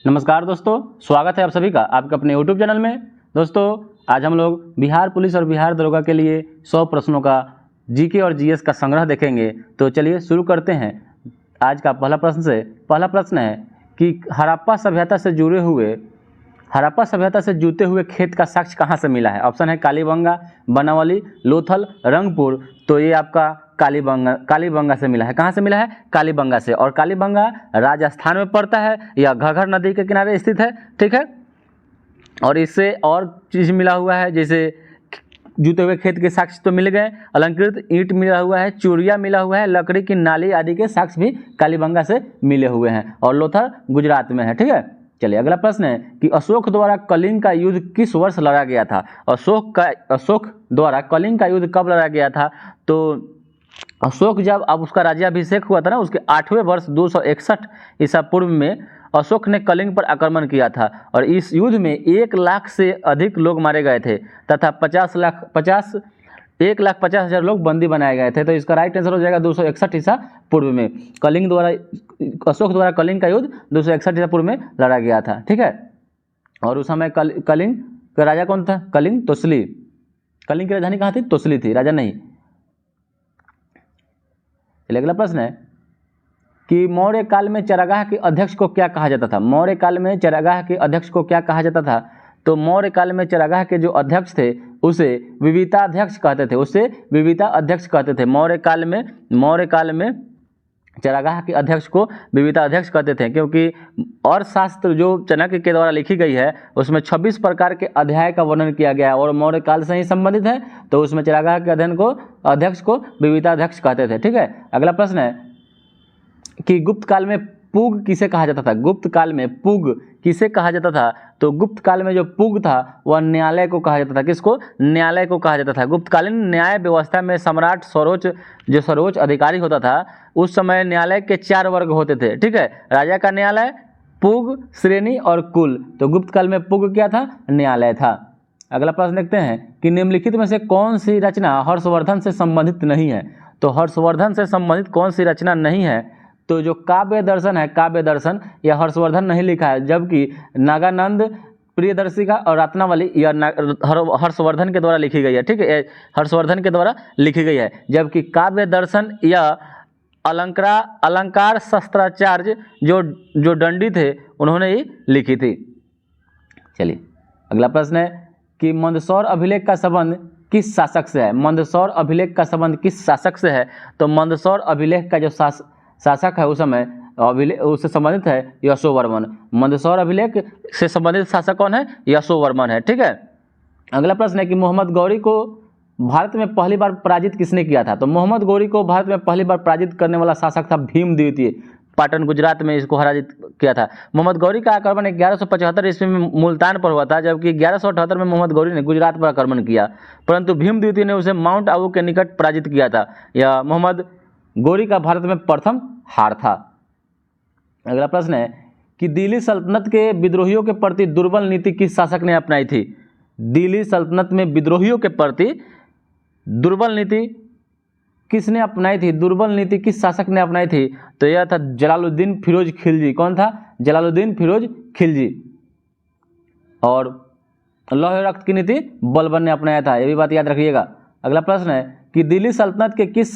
नमस्कार दोस्तों, स्वागत है आप सभी का आपके अपने YouTube चैनल में। दोस्तों, आज हम लोग बिहार पुलिस और बिहार दरोगा के लिए 100 प्रश्नों का जीके और जीएस का संग्रह देखेंगे। तो चलिए शुरू करते हैं। आज का पहला प्रश्न है कि हड़प्पा सभ्यता से जुड़े हुए खेत का साक्ष्य कहाँ से मिला है। ऑप्शन है कालीबंगा, बनावली, लोथल, रंगपुर। तो ये आपका कालीबंगा से मिला है। कहाँ से मिला है? कालीबंगा से। और कालीबंगा राजस्थान में पड़ता है या घग्गर नदी के किनारे स्थित है। ठीक है। और इससे और चीज़ मिला हुआ है, जैसे जुते हुए खेत के साक्ष्य तो मिल गए, अलंकृत ईंट मिला हुआ है, चूड़िया मिला हुआ है, लकड़ी की नाली आदि के साक्ष्य भी कालीबंगा से मिले हुए हैं। और लोथल गुजरात में है। ठीक है। चलिए अगला प्रश्न है कि अशोक द्वारा कलिंग का युद्ध किस वर्ष लड़ा गया था। अशोक द्वारा कलिंग का युद्ध कब लड़ा गया था? तो अशोक जब अब उसका राज्याभिषेक हुआ था ना, उसके 8वें वर्ष 261 ईसा पूर्व में अशोक ने कलिंग पर आक्रमण किया था। और इस युद्ध में 1 लाख से अधिक लोग मारे गए थे तथा 1,50,000 लोग बंदी बनाए गए थे। तो इसका राइट आंसर हो जाएगा 261 ईसा पूर्व में। अशोक द्वारा कलिंग का युद्ध 261 ईसा पूर्व में लड़ा गया था। ठीक है। और उस समय कलिंग का राजा कौन था? कलिंग तोसली। कलिंग की राजधानी कहाँ थी? तोसली थी, राजा नहीं। अगला प्रश्न है कि मौर्य काल में चरागाह के अध्यक्ष को क्या कहा जाता था। मौर्य काल में चरागाह के अध्यक्ष को क्या कहा जाता था? तो मौर्य काल में चरागाह के जो अध्यक्ष थे उसे विविताध्यक्ष कहते थे। मौर्य काल में चरागाह के अध्यक्ष को विविताध्यक्ष कहते थे, क्योंकि और शास्त्र जो चाणक्य के द्वारा लिखी गई है उसमें 26 प्रकार के अध्याय का वर्णन किया गया है और मौर्य काल से ही संबंधित है। तो उसमें चरागाह के अध्यक्ष को विविताध्यक्ष कहते थे। ठीक है। अगला प्रश्न है कि गुप्त काल में पुग किसे कहा जाता था। गुप्त काल में पुग किसे कहा जाता था? तो गुप्त काल में जो पुग था वह न्यायालय को कहा जाता था। किसको? न्यायालय को कहा जाता था। गुप्तकालीन न्याय व्यवस्था में सम्राट सर्वोच्च अधिकारी होता था। उस समय न्यायालय के 4 वर्ग होते थे। ठीक है। राजा का न्यायालय, पुग, श्रेणी और कुल। तो गुप्त काल में पुग क्या था? न्यायालय था। अगला प्रश्न देखते हैं कि निम्नलिखित में से कौन सी रचना हर्षवर्धन से संबंधित नहीं है। तो हर्षवर्धन से संबंधित कौन सी रचना नहीं है? तो जो काव्य दर्शन है, काव्य दर्शन यह हर्षवर्धन नहीं लिखा है, जबकि नागानंद, प्रियदर्शिका और रत्नावली यह हर्षवर्धन के द्वारा लिखी गई है। ठीक है। हर्षवर्धन के द्वारा लिखी गई है, जबकि काव्य दर्शन यह अलंकार शस्त्राचार्य जो दंडी थे उन्होंने ही लिखी थी। चलिए अगला प्रश्न है कि मंदसौर अभिलेख का संबंध किस शासक से है। मंदसौर अभिलेख का संबंध किस शासक से है? तो मंदसौर अभिलेख का जो शासक है उस समय उससे संबंधित है यशोवर्मन। मंदसौर अभिलेख से संबंधित शासक कौन है? यशोवर्मन है। ठीक है। अगला प्रश्न है कि मोहम्मद गौरी को भारत में पहली बार पराजित किसने किया था। तो मोहम्मद गौरी को भारत में पहली बार पराजित करने वाला शासक था भीम द्वितीय। पाटन गुजरात में इसको पराजित किया था। मोहम्मद गौरी का आक्रमण 1175 ईस्वी में मुल्तान पर हुआ था, जबकि 1178 में मोहम्मद गौरी ने गुजरात पर आक्रमण किया, परंतु भीम द्वितीय ने उसे माउंट आबू के निकट पराजित किया था। यह मोहम्मद गौरी का भारत में प्रथम हार था। अगला प्रश्न है कि दिल्ली सल्तनत के विद्रोहियों के प्रति दुर्बल नीति किस शासक ने अपनाई थी। दिल्ली सल्तनत में विद्रोहियों के प्रति दुर्बल नीति किसने अपनाई थी? दुर्बल नीति किस शासक ने अपनाई थी? तो यह था जलालुद्दीन फिरोज खिलजी। कौन था? जलालुद्दीन फिरोज खिलजी। और लौह रक्त की नीति बलबन ने अपनाया था, यह भी बात याद रखिएगा। अगला प्रश्न है कि दिल्ली सल्तनत के किस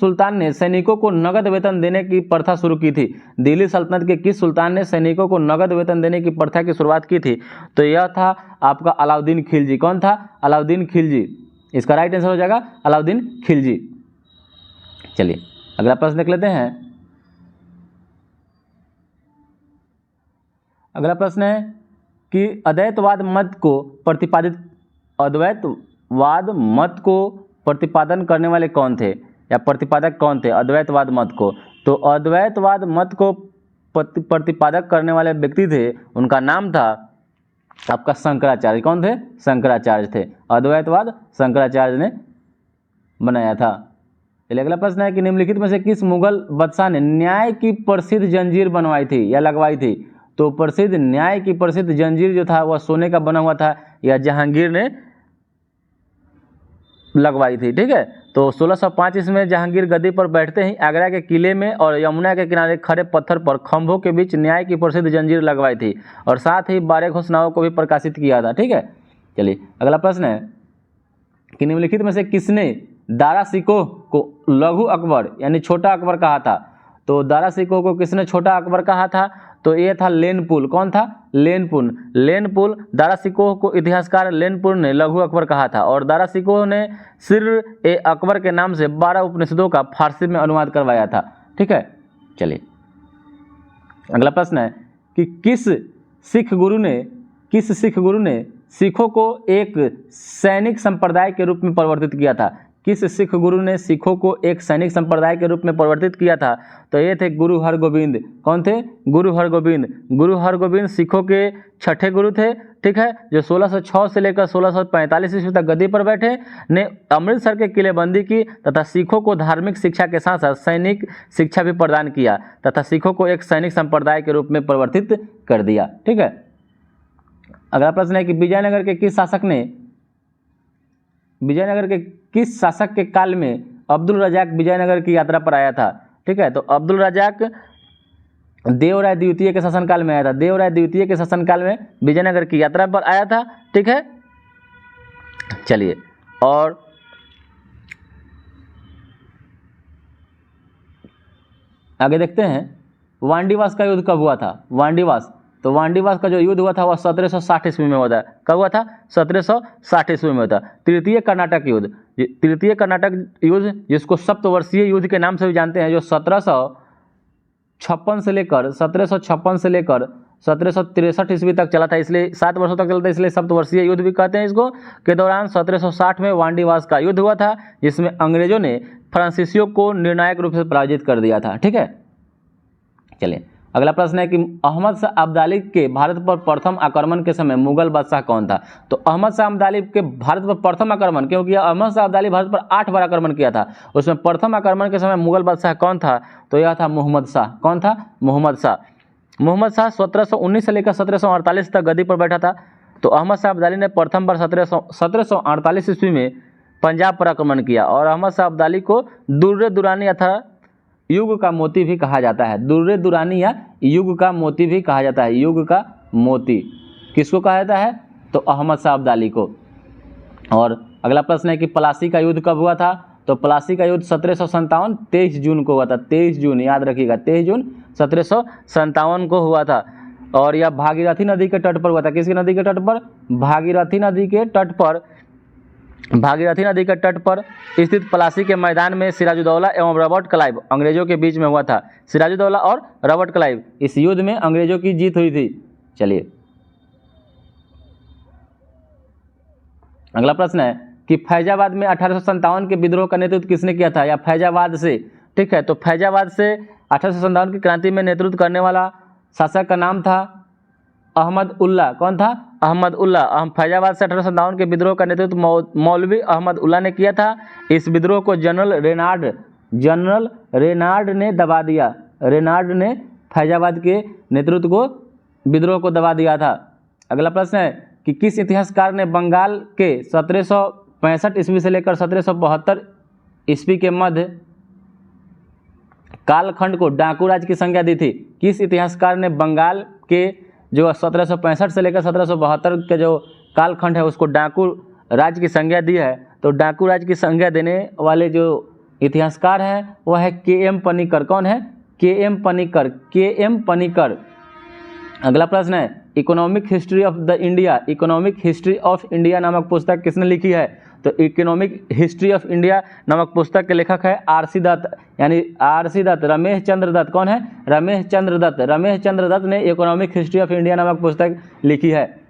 सुल्तान ने सैनिकों को नगद वेतन देने की प्रथा शुरू की थी। दिल्ली सल्तनत के किस सुल्तान ने सैनिकों को नगद वेतन देने की प्रथा की शुरुआत की थी? तो यह था आपका अलाउद्दीन खिलजी। कौन था? अलाउद्दीन खिलजी। इसका राइट आंसर हो जाएगा अलाउद्दीन खिलजी। चलिए अगला प्रश्न देख लेते हैं। अगला प्रश्न है कि अद्वैतवाद मत को प्रतिपादन करने वाले कौन थे या प्रतिपादक कौन थे अद्वैतवाद मत को? तो अद्वैतवाद मत को प्रतिपादक करने वाले व्यक्ति थे, उनका नाम था आपका शंकराचार्य। कौन थे? शंकराचार्य थे। अद्वैतवाद शंकराचार्य ने बनाया था। चलिए अगला प्रश्न है कि निम्नलिखित में से किस मुगल बादशाह ने न्याय की प्रसिद्ध जंजीर बनवाई थी या लगवाई थी? तो न्याय की प्रसिद्ध जंजीर जो था वह सोने का बना हुआ था या जहांगीर ने लगवाई थी। ठीक है। तो 1605 इसमें जहांगीर गद्दी पर बैठते ही आगरा के किले में और यमुना के किनारे खड़े पत्थर पर खंभों के बीच न्याय की प्रसिद्ध जंजीर लगवाई थी और साथ ही 12 घोषणाओं को भी प्रकाशित किया था। ठीक है, चलिए अगला प्रश्न है कि निम्नलिखित में से किसने दारा शिकोह को लघु अकबर यानी छोटा अकबर कहा था? तो दारा शिकोह को किसने छोटा अकबर कहा था? तो ये था लेनपुल। कौन था? लेनपुल। दारा शिकोह को इतिहासकार लेनपुल ने लघु अकबर कहा था और दारा शिकोह ने सिर ए अकबर के नाम से 12 उपनिषदों का फारसी में अनुवाद करवाया था। ठीक है, चलिए अगला प्रश्न है कि किस सिख गुरु ने सिखों को एक सैनिक संप्रदाय के रूप में परिवर्तित किया था? किस सिख गुरु ने सिखों को एक सैनिक संप्रदाय के रूप में परिवर्तित किया था? तो ये थे गुरु हरगोविंद। कौन थे? गुरु हरगोविंद सिखों के छठे गुरु थे। ठीक है, जो 1606 से लेकर 1645 ईस्वी तक गद्दी पर बैठे, ने अमृतसर के किलेबंदी की तथा सिखों को धार्मिक शिक्षा के साथ साथ सैनिक शिक्षा भी प्रदान किया तथा सिखों को एक सैनिक संप्रदाय के रूप में परिवर्तित कर दिया। ठीक है, अगला प्रश्न है कि विजयनगर के किस शासक के काल में अब्दुल रजाक विजयनगर की यात्रा पर आया था? ठीक है, तो अब्दुल रजाक देवराय द्वितीय के शासनकाल में आया था। देवराय द्वितीय के शासनकाल में विजयनगर की यात्रा पर आया था। ठीक है, चलिए और आगे देखते हैं वांडीवास का युद्ध कब हुआ था? तो वांडीवास का जो युद्ध हुआ था वह 1760 ईस्वी में हुआ था। कब हुआ था? 1760 ईस्वी में हुआ था। तृतीय कर्नाटक युद्ध जिसको सप्तवर्षीय युद्ध के नाम से भी जानते हैं, जो 1756 से लेकर 1763 ईस्वी तक चला था, इसलिए 7 वर्षों तक चला था, इसलिए सप्तवर्षीय युद्ध भी कहते हैं इसको। के दौरान 1760 में वांडीवास का युद्ध हुआ था जिसमें अंग्रेजों ने फ्रांसीसियों को निर्णायक रूप से पराजित कर दिया था। ठीक है, चलिए अगला प्रश्न है कि अहमद शाह अब्दाली के भारत पर प्रथम आक्रमण के समय मुगल बादशाह कौन था? तो अहमद शाह अब्दाली के भारत पर प्रथम आक्रमण, क्योंकि अहमद शाह अब्दाली भारत पर 8 बार आक्रमण किया था, उसमें प्रथम आक्रमण के समय मुगल बादशाह कौन था? तो यह था मोहम्मद शाह। कौन था? मोहम्मद शाह 1719 से लेकर 1748 तक गद्दी पर बैठा था। तो अहमद शाह अब्दाली ने प्रथम बार 1748 ईस्वी में पंजाब पर आक्रमण किया और अहमद शाह अब्दाली को दुर्रे दुरानी अथवा युग का मोती भी कहा जाता है। दुर्रे दुरानी या युग का मोती भी कहा जाता है। युग का मोती किसको कहा जाता है? तो अहमद शाह अब्दाली को। और अगला प्रश्न है कि प्लासी का युद्ध कब हुआ था? तो प्लासी का युद्ध 1757 23 जून को हुआ था। 23 जून याद रखिएगा, 23 जून 1757 को हुआ था और यह भागीरथी नदी के तट पर हुआ था। किसकी नदी के तट पर? भागीरथी नदी के तट पर स्थित प्लासी के मैदान में सिराजुद्दौला एवं रॉबर्ट क्लाइव अंग्रेजों के बीच में हुआ था। सिराजुद्दौला और रॉबर्ट क्लाइव, इस युद्ध में अंग्रेजों की जीत हुई थी। चलिए अगला प्रश्न है कि फैजाबाद में 1857 के विद्रोह का नेतृत्व किसने किया था? या फैजाबाद से, ठीक है, तो फैजाबाद से 1857 की क्रांति में नेतृत्व करने वाला शासक का नाम था अहमद उल्ला। कौन था? अहमद उल्ला। फैजाबाद से 1857 के विद्रोह का नेतृत्व मौलवी अहमद उल्ला ने किया था। इस विद्रोह को जनरल रेनार्ड ने दबा दिया। रेनार्ड ने फैजाबाद के नेतृत्व को विद्रोह को दबा दिया था। अगला प्रश्न है कि किस इतिहासकार ने बंगाल के 1765 ईस्वी से लेकर 1772 ईस्वी के मध्य कालखंड को डाकू राज की संज्ञा दी थी? किस इतिहासकार ने बंगाल के जो 1765 से लेकर 1772 के जो कालखंड है उसको डाकू राज की संज्ञा दी है? तो डाकू राज की संज्ञा देने वाले जो इतिहासकार हैं वह है के.एम. पनिकर। कौन है? के.एम. पनिकर। अगला प्रश्न है इकोनॉमिक हिस्ट्री ऑफ इंडिया नामक पुस्तक किसने लिखी है? तो इकोनॉमिक हिस्ट्री ऑफ इंडिया नामक पुस्तक के लेखक है आर.सी. दत्त, यानी आर.सी. दत्त, रमेश चंद्र दत्त। कौन है? रमेश चंद्र दत्त ने इकोनॉमिक हिस्ट्री ऑफ इंडिया नामक पुस्तक लिखी है।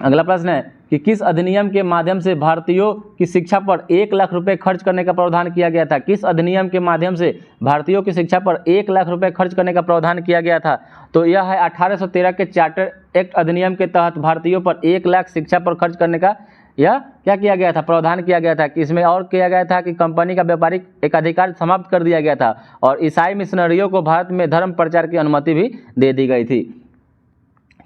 अगला प्रश्न है कि किस अधिनियम के माध्यम से भारतीयों की शिक्षा पर 1 लाख रुपए खर्च करने का प्रावधान किया गया था? किस अधिनियम के माध्यम से भारतीयों की शिक्षा पर 1 लाख रुपए खर्च करने का प्रावधान किया गया था? तो यह है 1813 के चार्टर एक्ट अधिनियम के तहत भारतीयों पर 1 लाख शिक्षा पर खर्च करने का यह क्या किया गया था? प्रावधान किया गया था। कि इसमें और किया गया था कि कंपनी का व्यापारिक एकाधिकार समाप्त कर दिया गया था और ईसाई मिशनरियों को भारत में धर्म प्रचार की अनुमति भी दे दी गई थी।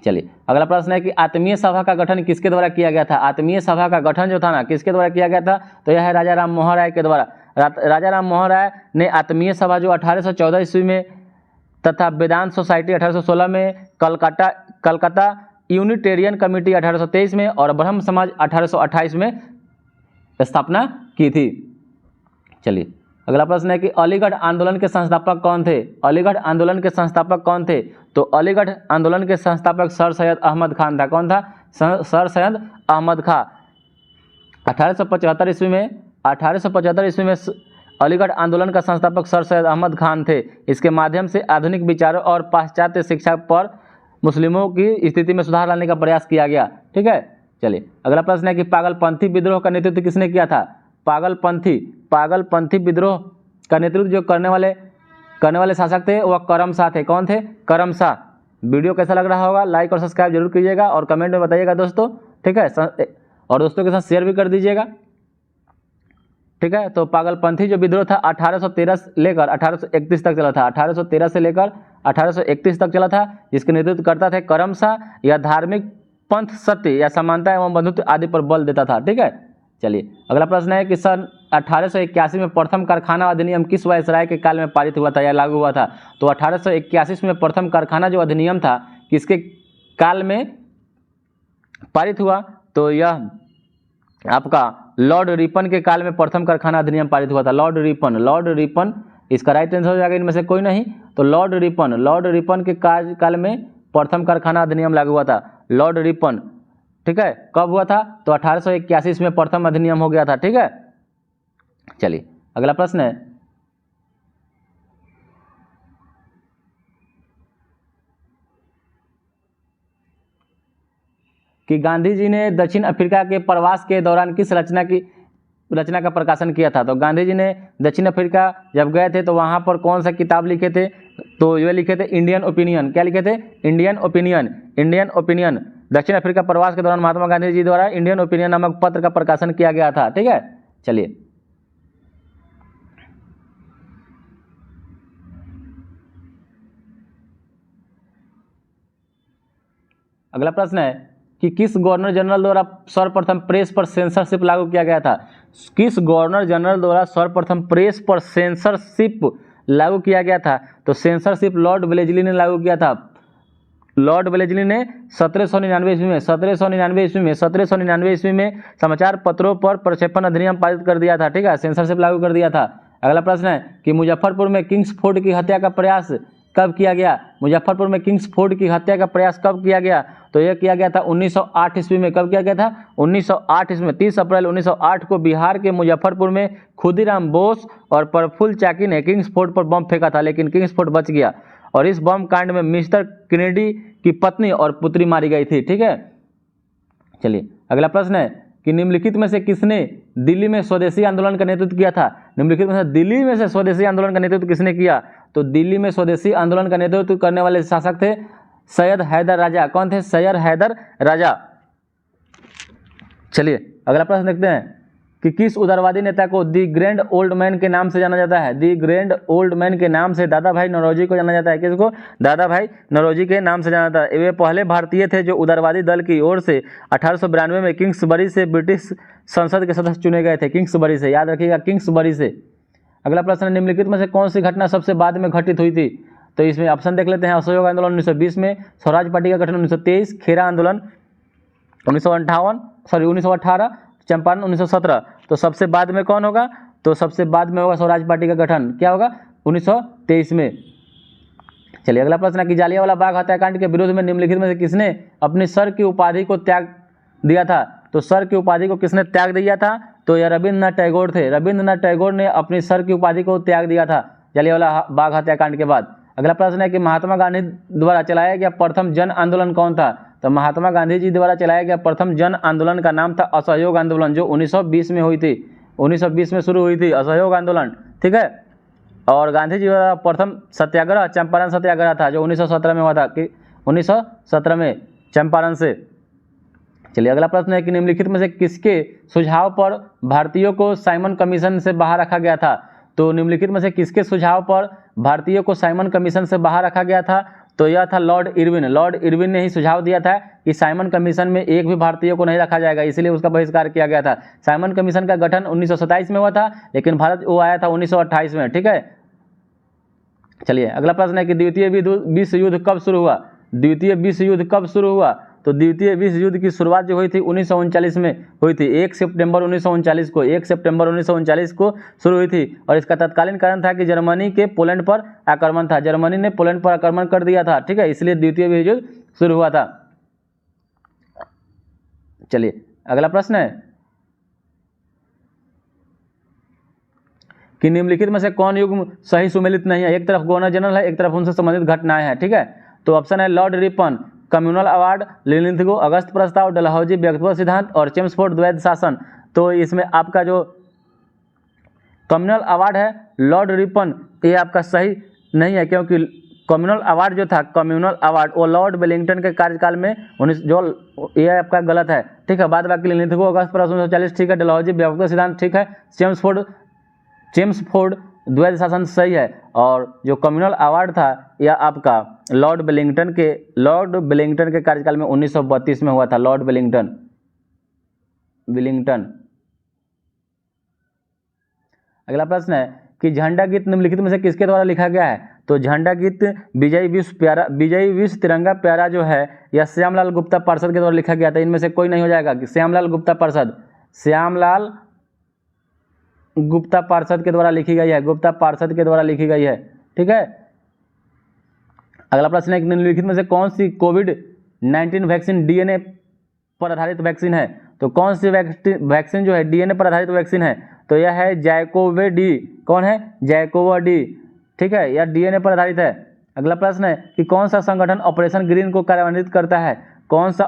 चलिए अगला प्रश्न है कि आत्मीय सभा का गठन किसके द्वारा किया गया था। आत्मीय सभा का गठन जो था ना किसके द्वारा किया गया था, तो यह है राजा राम मोहन राय के द्वारा। राजा राम मोहन राय ने आत्मीय सभा जो 1814 ईस्वी में तथा वेदांत सोसाइटी 1816 में, कलकत्ता यूनिटेरियन कमेटी 1823 में और ब्रह्म समाज 1828 में स्थापना की थी। चलिए अगला प्रश्न है कि अलीगढ़ आंदोलन के संस्थापक कौन थे। अलीगढ़ आंदोलन के संस्थापक कौन थे, तो अलीगढ़ आंदोलन के संस्थापक सर सैयद अहमद खान था। कौन था, सर सैयद अहमद खां। 1875 ईस्वी में अलीगढ़ आंदोलन का संस्थापक सर सैयद अहमद खान थे। इसके माध्यम से आधुनिक विचारों और पाश्चात्य शिक्षा पर मुस्लिमों की स्थिति में सुधार लाने का प्रयास किया गया। ठीक है, चलिए अगला प्रश्न है कि पागलपंथी विद्रोह का नेतृत्व किसने किया था। पागलपंथी विद्रोह का नेतृत्व जो करने वाले शासक थे वह करम शाह थे। कौन थे, करम शाह। वीडियो कैसा लग रहा होगा लाइक और सब्सक्राइब जरूर कीजिएगा और कमेंट में बताइएगा दोस्तों। ठीक है, और दोस्तों के साथ शेयर भी कर दीजिएगा। ठीक है, तो पागलपंथी जो विद्रोह था 1813 से लेकर 1831 तक चला था। 1813 से लेकर 1831 तक चला था, जिसके नेतृत्व करता थे करम शाह। यह धार्मिक पंथ, सत्य या समानता एवं बंधुत्व आदि पर बल देता था। ठीक है, चलिए अगला प्रश्न है कि सन 1881 में प्रथम कारखाना अधिनियम किस वायसराय के काल में पारित हुआ था या लागू हुआ था। तो 1881 में प्रथम कारखाना जो अधिनियम था किसके काल में पारित हुआ, तो यह आपका लॉर्ड रिपन के काल में प्रथम कारखाना अधिनियम पारित हुआ था। लॉर्ड रिपन इसका राइट आंसर हो जाएगा इनमें से कोई नहीं, तो लॉर्ड रिपन के काल में प्रथम कारखाना अधिनियम लागू हुआ था। लॉर्ड रिपन, ठीक है, कब हुआ था, तो 1881 में प्रथम अधिनियम हो गया था। ठीक है, चलिए अगला प्रश्न है कि गांधी जी ने दक्षिण अफ्रीका के प्रवास के दौरान किस रचना का प्रकाशन किया था। तो गांधी जी ने दक्षिण अफ्रीका जब गए थे तो वहाँ पर कौन सा किताब लिखे थे, तो ये लिखे थे इंडियन ओपिनियन। क्या लिखे थे, इंडियन ओपिनियन। दक्षिण अफ्रीका प्रवास के दौरान महात्मा गांधी जी द्वारा इंडियन ओपिनियन नामक पत्र का प्रकाशन किया गया था। ठीक है, चलिए अगला प्रश्न है कि किस गवर्नर जनरल द्वारा सर्वप्रथम प्रेस पर सेंसरशिप लागू किया गया था। किस गवर्नर जनरल द्वारा सर्वप्रथम प्रेस पर सेंसरशिप लागू किया गया था, तो सेंसरशिप लॉर्ड वेलेस्ली ने लागू किया था। लॉर्ड वेलेस्ली ने 1799 ईस्वी में समाचार पत्रों पर प्रक्षेपण अधिनियम पारित कर दिया था। ठीक है, सेंसरशिप लागू कर दिया था। अगला प्रश्न है कि मुजफ्फरपुर में किंग्सफोर्ड की हत्या का प्रयास कब किया गया। मुजफ्फरपुर में किंग्सफोर्ड की हत्या का प्रयास कब किया गया, तो यह किया गया था 1908 ईस्वी में। कब किया गया था, 1908 ईस्वी में। 30 अप्रैल 1908 को बिहार के मुजफ्फरपुर में खुदीराम बोस और प्रफुल्ल चाकी ने किंग्सफोर्ड पर बम फेंका था, लेकिन किंग्सफोर्ड बच गया और इस बम कांड में मिस्टर केनेडी की पत्नी और पुत्री मारी गई थी। ठीक है, चलिए अगला प्रश्न है कि निम्नलिखित में से किसने दिल्ली में स्वदेशी आंदोलन का नेतृत्व किया था। निम्नलिखित में से दिल्ली में से स्वदेशी आंदोलन का नेतृत्व किसने किया, तो दिल्ली में स्वदेशी आंदोलन का नेतृत्व करने वाले शासक थे सैयद हैदर राजा। कौन थे, सैयद हैदर राजा। चलिए अगला प्रश्न देखते हैं कि किस उदारवादी नेता को दी ग्रैंड ओल्ड मैन के नाम से जाना जाता है। दी ग्रैंड ओल्ड मैन के नाम से दादा भाई नौरोजी को जाना जाता है। किसको, दादा भाई नौरोजी के नाम से जाना जाता है। वे पहले भारतीय थे जो उदारवादी दल की ओर से 1892 में किंग्सबरी से ब्रिटिश संसद के सदस्य चुने गए थे। किंग्सबरी से, याद रखिएगा, किंग्सबरी से। अगला प्रश्न, निम्नलिखित में से कौन सी घटना सबसे बाद में घटित हुई थी। तो इसमें ऑप्शन देख लेते हैं। असहयोग आंदोलन 1920 में, स्वराज पार्टी का गठन 1923, खेरा आंदोलन 1918, चंपारण 1917। तो सबसे बाद में कौन होगा, तो सबसे बाद में होगा स्वराज पार्टी का गठन। क्या होगा, 1923 में। चलिए अगला प्रश्न है कि जालियांवाला बाग हत्याकांड के विरोध में निम्नलिखित में से किसने अपनी सर की उपाधि को त्याग दिया था। तो सर की उपाधि को किसने त्याग दिया था, तो यह रविंद्रनाथ टैगोर थे। रविंद्रनाथ टैगोर ने अपनी सर की उपाधि को त्याग दिया था जालियांवाला बाग हत्याकांड के बाद। अगला प्रश्न है कि महात्मा गांधी द्वारा चलाया गया प्रथम जन आंदोलन कौन था। तो महात्मा गांधी जी द्वारा चलाया गया प्रथम जन आंदोलन का नाम था असहयोग आंदोलन, जो 1920 में हुई थी। 1920 में शुरू हुई थी असहयोग आंदोलन। ठीक है, और गांधी जी द्वारा प्रथम सत्याग्रह चंपारण सत्याग्रह था, जो 1917 में हुआ था। कि 1917 में चंपारण से। चलिए अगला प्रश्न है कि निम्नलिखित में से किसके सुझाव पर भारतीयों को साइमन कमीशन से बाहर रखा गया था। तो निम्नलिखित में से किसके सुझाव पर भारतीयों को साइमन कमीशन से बाहर रखा गया था, तो यह था लॉर्ड इरविन। लॉर्ड इरविन ने ही सुझाव दिया था कि साइमन कमीशन में एक भी भारतीय को नहीं रखा जाएगा, इसलिए उसका बहिष्कार किया गया था। साइमन कमीशन का गठन 1927 में हुआ था, लेकिन भारत वो आया था 1928 में। ठीक है, चलिए अगला प्रश्न है कि द्वितीय विश्व युद्ध कब शुरू हुआ। द्वितीय विश्व युद्ध कब शुरू हुआ, तो द्वितीय विश्व युद्ध की शुरुआत जो हुई थी 1939 में हुई थी। 1 सितंबर 1939 को 1 सितंबर 1939 को शुरू हुई थी, और इसका तत्कालीन कारण था कि जर्मनी के पोलैंड पर आक्रमण था। जर्मनी ने पोलैंड पर आक्रमण कर दिया था। ठीक है, इसलिए द्वितीय विश्व युद्ध शुरू हुआ था। चलिए अगला प्रश्न है कि निम्नलिखित में से कौन युग्म सही सुमेलित नहीं है। एक तरफ गवर्नर जनरल है, एक तरफ उनसे संबंधित घटनाएं हैं। ठीक है, तो ऑप्शन है लॉर्ड रिपन, कम्युनल अवार्ड, लिलिंथगो, अगस्त प्रस्ताव, डलहौजी व्यक्तित्व सिद्धांत और चेम्सफोर्ड द्वैध शासन। तो इसमें आपका जो कम्युनल अवार्ड है लॉर्ड रिपन, ये आपका सही नहीं है, क्योंकि कम्युनल अवार्ड जो था, कम्युनल अवार्ड वो लॉर्ड वेलिंगटन के कार्यकाल में ये आपका गलत है। ठीक है, बाद बाकी लिलिंथगो, अगस्त प्रस्ताव 1940 ठीक है, डलहौजी व्यक्तित्व सिद्धांत ठीक है, चेम्सफोर्ड द्वैध शासन सही है। और जो कम्युनल अवार्ड था यह आपका लॉर्ड वेलिंगटन के कार्यकाल में 1932 में हुआ था। Lord Wellington. अगला प्रश्न है कि झंडा गीत निम्नलिखित में से किसके द्वारा लिखा गया है। तो झंडा गीत विजय विश्व तिरंगा प्यारा जो है यह श्यामलाल गुप्ता पार्षद के द्वारा लिखा गया था। इनमें से कोई नहीं हो जाएगा कि श्यामलाल गुप्ता पार्षद के द्वारा लिखी गई है, गुप्ता पार्षद के द्वारा लिखी गई है। ठीक है, अगला प्रश्न है कि निम्नलिखित में से कौन सी कोविड-19 वैक्सीन डीएनए पर आधारित वैक्सीन है। तो कौन सी वैक्सीन जो है डीएनए पर आधारित वैक्सीन है, तो यह है जैकोविडी। कौन है, जैकोविडी। ठीक है, यह डीएनए पर आधारित है। अगला प्रश्न है कि कौन सा संगठन ऑपरेशन ग्रीन को कार्यान्वित करता है। कौन सा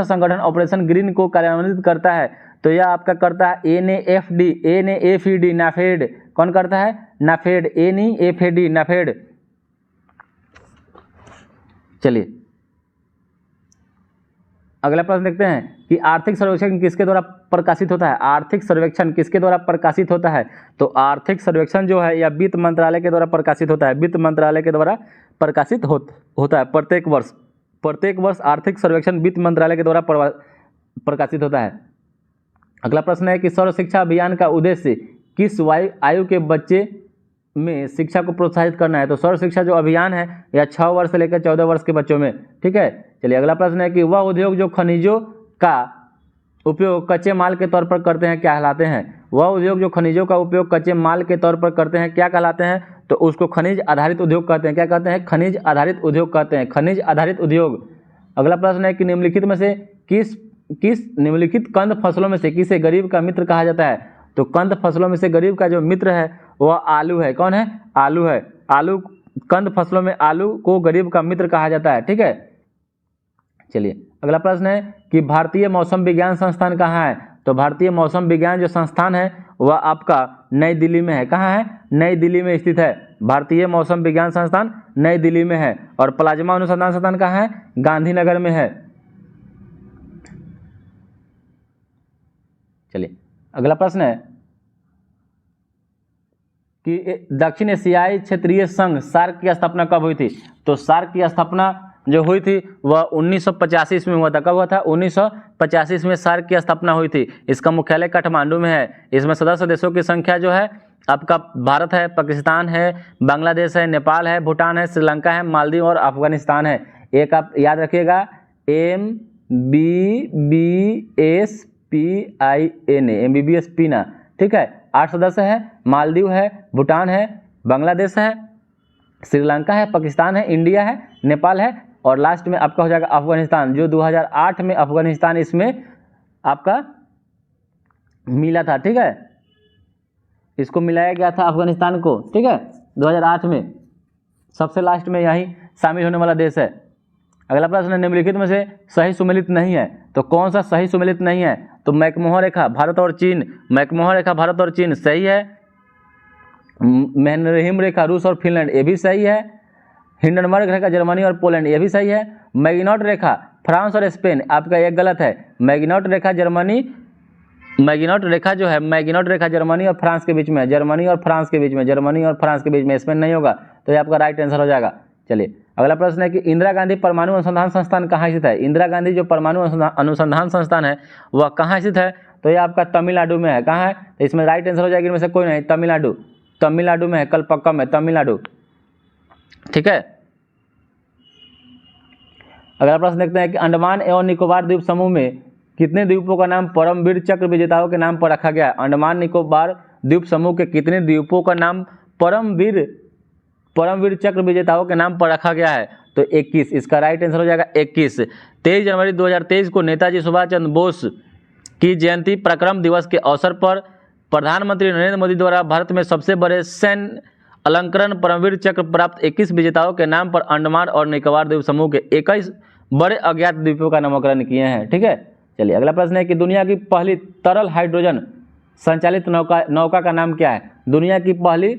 संगठन ऑपरेशन ग्रीन को कार्यान्वित करता है, तो यह आपका करता है NAFD, नाफेड। कौन करता है, नाफेड, NAFD, नाफेड। चलिए अगला प्रश्न देखते हैं कि आर्थिक सर्वेक्षण किसके द्वारा प्रकाशित होता है। आर्थिक सर्वेक्षण किसके द्वारा प्रकाशित होता है, तो आर्थिक सर्वेक्षण जो है यह वित्त मंत्रालय के द्वारा प्रकाशित होता है। वित्त मंत्रालय के द्वारा प्रकाशित होता है प्रत्येक वर्ष आर्थिक सर्वेक्षण वित्त मंत्रालय के द्वारा प्रकाशित होता है। अगला प्रश्न है कि सर्व शिक्षा अभियान का उद्देश्य किस आयु के बच्चे में शिक्षा को प्रोत्साहित करना है। तो सर्व शिक्षा जो अभियान है यह 6 वर्ष से लेकर 14 वर्ष के बच्चों में। ठीक है, चलिए अगला प्रश्न है कि वह उद्योग जो खनिजों का उपयोग कच्चे माल के तौर पर करते हैं क्या कहलाते हैं। वह उद्योग जो खनिजों का उपयोग कच्चे माल के तौर पर करते हैं क्या कहलाते हैं, तो उसको खनिज आधारित उद्योग कहते हैं। क्या कहते हैं, खनिज आधारित उद्योग कहते हैं, खनिज आधारित उद्योग। अगला प्रश्न है कि निम्नलिखित में से किस निम्नलिखित कंद फसलों में से किसे गरीब का मित्र कहा जाता है। तो कंद फसलों में से गरीब का जो मित्र है वह आलू है। कौन है, आलू है। आलू, कंद फसलों में आलू को गरीब का मित्र कहा जाता है। ठीक है, चलिए अगला प्रश्न है कि भारतीय मौसम विज्ञान संस्थान कहाँ है। तो भारतीय मौसम विज्ञान जो संस्थान है वह आपका नई दिल्ली में है। कहाँ है, नई दिल्ली में स्थित है। भारतीय मौसम विज्ञान संस्थान नई दिल्ली में है। और प्लाज्मा अनुसंधान संस्थान कहाँ है, गांधीनगर में है। चलिए अगला प्रश्न है कि दक्षिण एशियाई क्षेत्रीय संघ सार्क की स्थापना कब हुई थी। तो सार्क की स्थापना जो हुई थी वह 1985 में हुआ था। कब हुआ था, 1985 में सार्क की स्थापना हुई थी। इसका मुख्यालय काठमांडू में है। इसमें सदस्य देशों की संख्या जो है आपका भारत है, पाकिस्तान है, बांग्लादेश है, नेपाल है, भूटान है, श्रीलंका है, मालदीव और अफगानिस्तान है। एक आप याद रखिएगा MBBS पीना। ठीक है, 8 सदस्य है, मालदीव है, भूटान है, बांग्लादेश है, श्रीलंका है, पाकिस्तान है, इंडिया है, नेपाल है और लास्ट में आपका हो जाएगा अफगानिस्तान, जो 2008 में अफगानिस्तान इसमें आपका मिला था। ठीक है, इसको मिलाया गया था अफगानिस्तान को। ठीक है, 2008 में सबसे लास्ट में यही शामिल होने वाला देश है। अगला प्रश्न, निम्नलिखित में से सही सुमेलित नहीं है। तो कौन सा सही सुमेलित नहीं है, तो मैकमोहन रेखा भारत और चीन, मैकमोहन रेखा भारत और चीन सही है। मैनरहिम रेखा रूस और फिनलैंड ये भी सही है। हिंडनबर्ग रेखा जर्मनी और पोलैंड ये भी सही है। मैगिनॉट रेखा फ्रांस और स्पेन आपका ये गलत है। मैगिनॉट रेखा जर्मनी, मैगिनॉट रेखा जो है मैगिनॉट रेखा जर्मनी और फ्रांस के बीच में, जर्मनी और फ्रांस के बीच में, जर्मनी और फ्रांस के बीच में, स्पेन नहीं होगा। तो ये आपका राइट आंसर हो जाएगा। चलिए अगला प्रश्न है कि इंदिरा गांधी परमाणु अनुसंधान संस्थान कहाँ स्थित है। इंदिरा गांधी जो परमाणु अनुसंधान संस्थान है वह कहाँ स्थित है, तो ये आपका तमिलनाडु में है। कहाँ है, तो इसमें राइट आंसर हो जाएगी इनमें से कोई नहीं, तमिलनाडु। तमिलनाडु में है, कलपक्कम है, तमिलनाडु। ठीक है। अगला प्रश्न देखते हैं कि अंडमान एवं निकोबार द्वीप समूह में कितने द्वीपों का नाम परमवीर चक्र विजेताओं के नाम पर रखा गया है। अंडमान निकोबार द्वीप समूह के कितने द्वीपों का नाम परमवीर चक्र विजेताओं के नाम पर रखा गया है, तो 21। इसका राइट आंसर हो जाएगा 21। 23 जनवरी 2023 को नेताजी सुभाष चंद्र बोस की जयंती पराक्रम दिवस के अवसर पर प्रधानमंत्री नरेंद्र मोदी द्वारा भारत में सबसे बड़े सैन्य अलंकरण परमवीर चक्र प्राप्त 21 विजेताओं के नाम पर अंडमान और निकोबार द्वीप समूह के 21 बड़े अज्ञात द्वीपों का नामकरण किए हैं। ठीक है। चलिए अगला प्रश्न है कि दुनिया की पहली तरल हाइड्रोजन संचालित नौका का नाम क्या है। दुनिया की पहली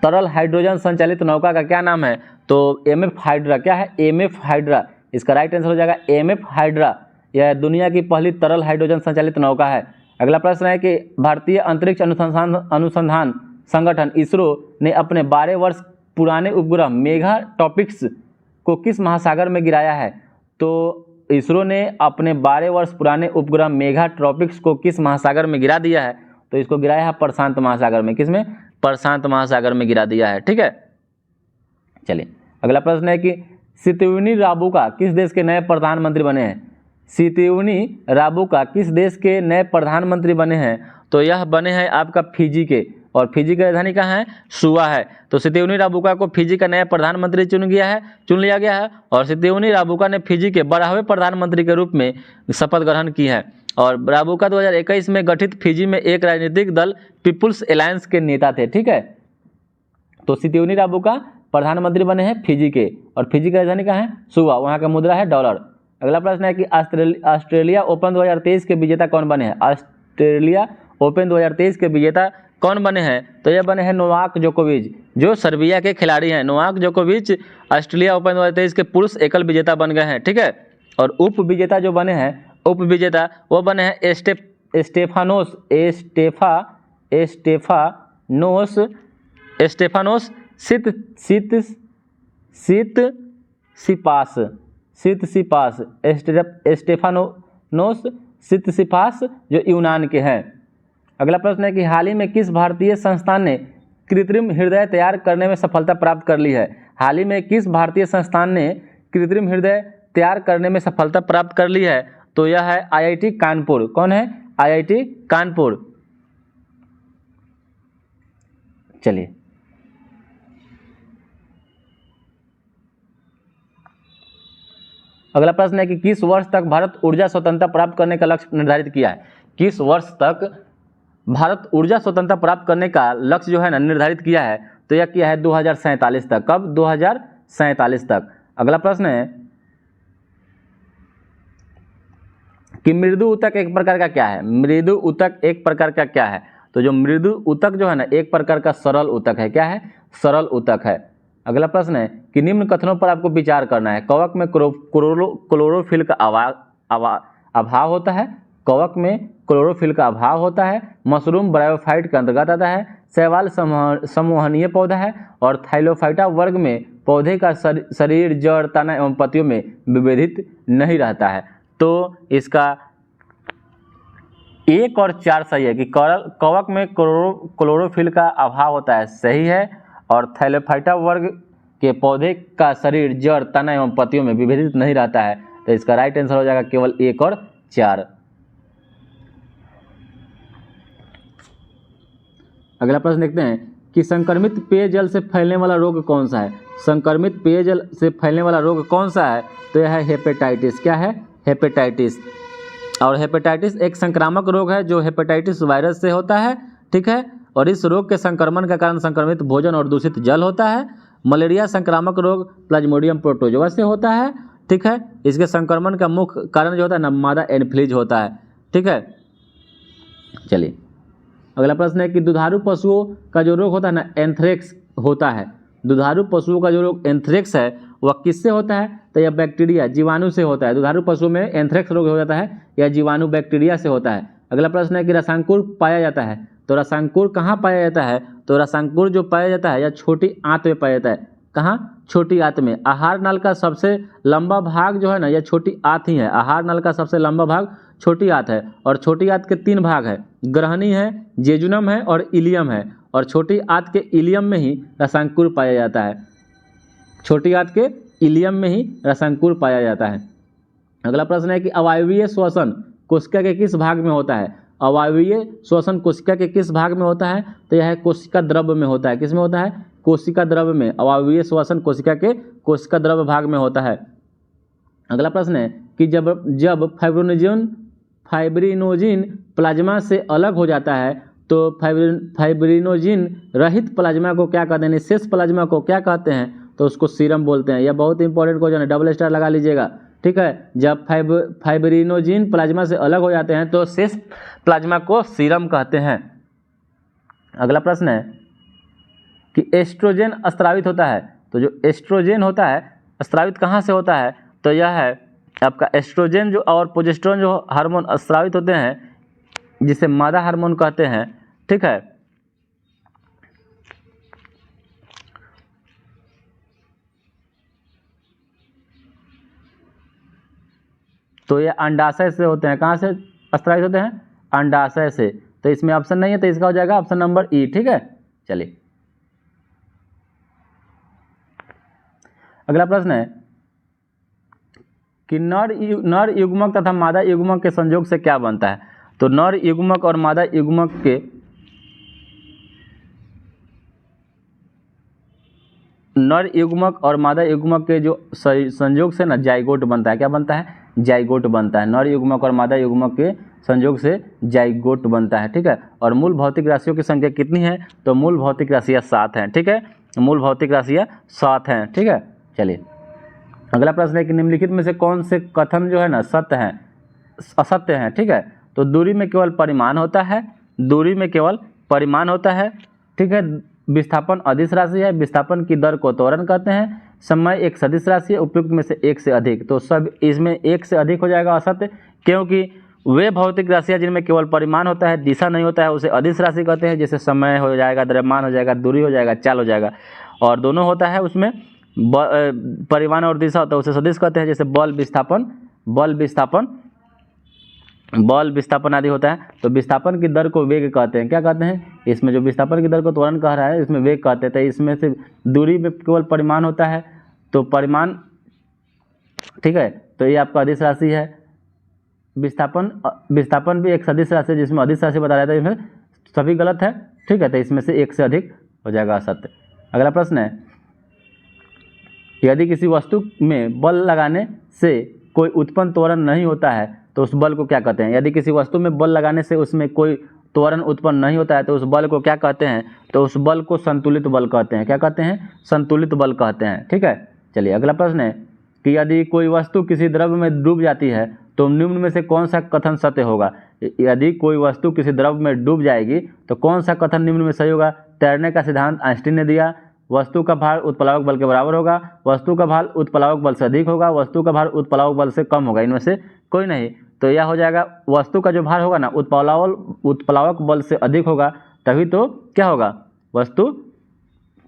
तरल हाइड्रोजन संचालित नौका का क्या नाम है, तो MF हाइड्रा। क्या है, MF हाइड्रा। इसका राइट आंसर हो जाएगा MF हाइड्रा। यह दुनिया की पहली तरल हाइड्रोजन संचालित नौका है। अगला प्रश्न है कि भारतीय अंतरिक्ष अनुसंधान संगठन इसरो ने अपने 12 वर्ष पुराने उपग्रह मेगा टॉपिक्स को किस महासागर में गिराया है, तो इसरो ने अपने 12 वर्ष पुराने उपग्रह मेगा ट्रॉपिक्स को किस महासागर में गिरा दिया है, तो इसको गिराया है प्रशांत महासागर में। किसमें, प्रशांत महासागर में गिरा दिया है। ठीक है। चलिए अगला प्रश्न है कि सितुनी राबुका किस देश के नए प्रधानमंत्री बने हैं। सितुनी राबुका किस देश के नए प्रधानमंत्री बने हैं, तो यह बने हैं आपका फिजी के, और फिजी की राजधानी कहाँ है, सुआ है। तो सितुनी राबुका को फिजी का नया प्रधानमंत्री चुन लिया गया है और सितुनी राबुका ने फिजी के 12वें प्रधानमंत्री के रूप में शपथ ग्रहण की है। और राबुका 2021 में गठित फिजी में एक राजनीतिक दल पीपुल्स अलायंस के नेता थे। ठीक है। तो सितुनी राबुका प्रधानमंत्री बने हैं फिजी के, और फिजी की राजधानी कहाँ है, सुआ। वहाँ का मुद्रा है डॉलर। अगला प्रश्न है कि ऑस्ट्रेलिया ओपन 2023 के विजेता कौन बने हैं। ऑस्ट्रेलिया ओपन 2023 के विजेता कौन बने हैं, तो ये बने हैं नोवाक जोकोविच, जो सर्बिया के खिलाड़ी हैं। नोवाक जोकोविच ऑस्ट्रेलिया ओपन 2023 के पुरुष एकल विजेता बन गए हैं। ठीक है। और उप विजेता जो बने हैं, उप विजेता वो बने हैं स्टेफानोस सितसिपास जो यूनान के हैं। अगला प्रश्न है कि हाल ही में किस भारतीय संस्थान ने कृत्रिम हृदय तैयार करने में सफलता प्राप्त कर ली है। हाल ही में किस भारतीय संस्थान ने कृत्रिम हृदय तैयार करने में सफलता प्राप्त कर ली है, तो यह है IIT कानपुर। कौन है, IIT कानपुर। चलिए अगला प्रश्न है कि किस वर्ष तक भारत ऊर्जा स्वतंत्रता प्राप्त करने का लक्ष्य निर्धारित किया है। किस वर्ष तक भारत ऊर्जा स्वतंत्रता प्राप्त करने का लक्ष्य जो है ना निर्धारित किया है, तो यह किया है 2047 तक। कब, 2047 तक। अगला प्रश्न है कि मृदु ऊतक एक प्रकार का क्या है। मृदु ऊतक एक प्रकार का क्या है, तो जो मृदु ऊतक जो है ना एक प्रकार का सरल ऊतक है। क्या है, सरल ऊतक है। अगला प्रश्न है कि निम्न कथनों पर आपको विचार करना है। कवक में क्लोरोफिल का अभाव होता है। कवक में क्लोरोफिल का अभाव होता है। मशरूम ब्रायोफाइट के अंतर्गत आता है। शैवाल समूहनीय पौधा है और थाइलोफाइटा वर्ग में पौधे का शरीर जड़, तना एवं पत्तियों में विभेदित नहीं रहता है। तो इसका 1 और 4 सही है कि कवक में क्लोरोफिल का अभाव होता है, सही है। और थैलोफाइटा वर्ग के पौधे का शरीर जड़, तना एवं पत्तियों में विभेदित नहीं रहता है, तो इसका राइट आंसर हो जाएगा केवल 1 और 4। अगला प्रश्न देखते हैं कि संक्रमित पेयजल से फैलने वाला रोग कौन सा है। संक्रमित पेयजल से फैलने वाला रोग कौन सा है, तो यह है हेपेटाइटिस। क्या है, हेपेटाइटिस। और हेपेटाइटिस एक संक्रामक रोग है जो हेपेटाइटिस वायरस से होता है। ठीक है। और इस रोग के संक्रमण का कारण संक्रमित भोजन और दूषित जल होता है। मलेरिया संक्रामक रोग प्लाज्मोडियम प्रोटोजोआ से होता है। ठीक है। इसके संक्रमण का मुख्य कारण जो होता है ना मादा एनफ्लूएंजा होता है। ठीक है। चलिए अगला प्रश्न है कि दुधारू पशुओं का जो रोग होता है ना एंथ्रेक्स होता है। दुधारू पशुओं का जो रोग एंथ्रेक्स है वह किससे होता है, तो यह बैक्टीरिया, जीवाणु से होता है। दुधारू पशुओं में एंथ्रेक्स रोग हो जाता है, यह जीवाणु बैक्टीरिया से होता है। अगला प्रश्न है कि रसांकुर पाया जाता है, तो रसांकुर कहाँ पाया जाता है, तो रसांकुर जो पाया जाता है यह छोटी आंत में पाया जाता है। कहाँ, छोटी आंत में। आहार नल का सबसे लंबा भाग जो है ना, यह छोटी आंत ही है। आहार नल का सबसे लंबा भाग छोटी आंत है, और छोटी आंत के 3 भाग है, ग्रहणी है, जेजुनम है और इलियम है। और छोटी आंत के इलियम में ही रसांकुर पाया जाता है। छोटी आंत के इलियम में ही रसांकुर पाया जाता है। अगला प्रश्न है कि अवायवीय श्वसन कोशिका के किस भाग में होता है। अवायवीय श्वसन कोशिका के किस भाग में होता है, तो यह कोशिका द्रव्य में होता है। किस में होता है, कोशिका द्रव्य में। अवायवीय श्वसन कोशिका के कोशिका द्रव्य भाग में होता है। अगला प्रश्न है कि जब फाइब्रिनोजिन प्लाज्मा से अलग हो जाता है तो फाइब्रिनोजिन रहित प्लाज्मा को क्या कहते हैं, शेष प्लाज्मा को क्या कहते हैं, तो उसको सीरम बोलते हैं। यह बहुत इंपॉर्टेंट क्वेश्चन है, डबल स्टार लगा लीजिएगा, ठीक है। जब फाइब्रिनोजिन प्लाज्मा से अलग हो जाते हैं तो शेष प्लाज्मा को सीरम कहते हैं। अगला प्रश्न है कि एस्ट्रोजन स्रावित होता है, तो जो एस्ट्रोजन होता है स्रावित कहाँ से होता है, तो यह है आपका एस्ट्रोजन जो और प्रोजेस्टेरोन जो हार्मोन स्रावित होते हैं, जिसे मादा हार्मोन कहते हैं, ठीक है। तो ये अंडाशय से होते हैं। कहाँ से स्रावित होते हैं, अंडाशय से। तो इसमें ऑप्शन नहीं है, तो इसका हो जाएगा ऑप्शन नंबर ई, ठीक है। चलिए अगला प्रश्न है कि नर युग्मक तथा मादा युग्मक के संयोग से क्या बनता है। तो नर युग्मक और मादा युग्मक के जो संयोग से ना जाइगोट बनता है। क्या बनता है, जाइगोट बनता है। नर युग्मक और मादा युग्मक के संयोग से जाइगोट बनता है, ठीक है। और मूल भौतिक राशियों की संख्या कितनी है, तो मूल भौतिक राशियाँ 7 हैं, ठीक है। मूल भौतिक राशियाँ 7 हैं, ठीक है। चलिए अगला प्रश्न है कि निम्नलिखित में से कौन से कथन जो है ना सत्य हैं, असत्य हैं, ठीक है। तो दूरी में केवल परिमाण होता है, दूरी में केवल परिमाण होता है, ठीक है। विस्थापन अदिश राशि है, विस्थापन की दर को त्वरण कहते हैं। समय एक सदिश राशि है, उपयुक्त में से एक से अधिक। तो सब इसमें एक से अधिक हो जाएगा असत्य, क्योंकि वे भौतिक राशियाँ जिनमें केवल परिमाण होता है, दिशा नहीं होता है, उसे अदिश राशि कहते हैं। जैसे समय हो जाएगा, द्रव्यमान हो जाएगा, दूरी हो जाएगा, चाल हो जाएगा। और दोनों होता है उसमें परिमाण और दिशा होता है, उसे सदिश कहते हैं। जैसे बल विस्थापन आदि होता है। तो विस्थापन की दर को वेग कहते हैं। क्या कहते हैं, इसमें जो विस्थापन की दर को त्वरण कह रहा है, इसमें वेग कहते हैं। तो इसमें से दूरी में केवल परिमाण होता है, तो परिमाण, ठीक है। तो ये आपका अदिश राशि है। विस्थापन भी एक सदिश राशि है, जिसमें अदिश राशि बताया था, इसमें सभी गलत है, ठीक है। तो इसमें से एक से अधिक हो जाएगा असत्य। अगला प्रश्न है यदि किसी वस्तु में बल लगाने से कोई उत्पन्न त्वरण नहीं होता है तो उस बल को क्या कहते हैं। यदि किसी वस्तु में बल लगाने से उसमें कोई त्वरण उत्पन्न नहीं होता है तो उस बल को क्या कहते हैं, तो उस बल को संतुलित बल कहते हैं। क्या कहते हैं, संतुलित बल कहते हैं, ठीक है। चलिए अगला प्रश्न है कि यदि कोई वस्तु किसी द्रव्य में डूब जाती है तो निम्न में से कौन सा कथन सत्य होगा। यदि कोई वस्तु किसी द्रव्य में डूब जाएगी तो कौन सा कथन निम्न में सही होगा। तैरने का सिद्धांत आइंस्टीन ने दिया, वस्तु का भार उत्प्लावक बल के बराबर होगा, वस्तु का भार उत्प्लावक बल से अधिक होगा, वस्तु का भार उत्प्लावक बल से कम होगा। इनमें से कोई नहीं। तो यह हो जाएगा वस्तु का जो भार होगा ना उत्प्लावक बल से अधिक होगा, तभी तो क्या होगा, वस्तु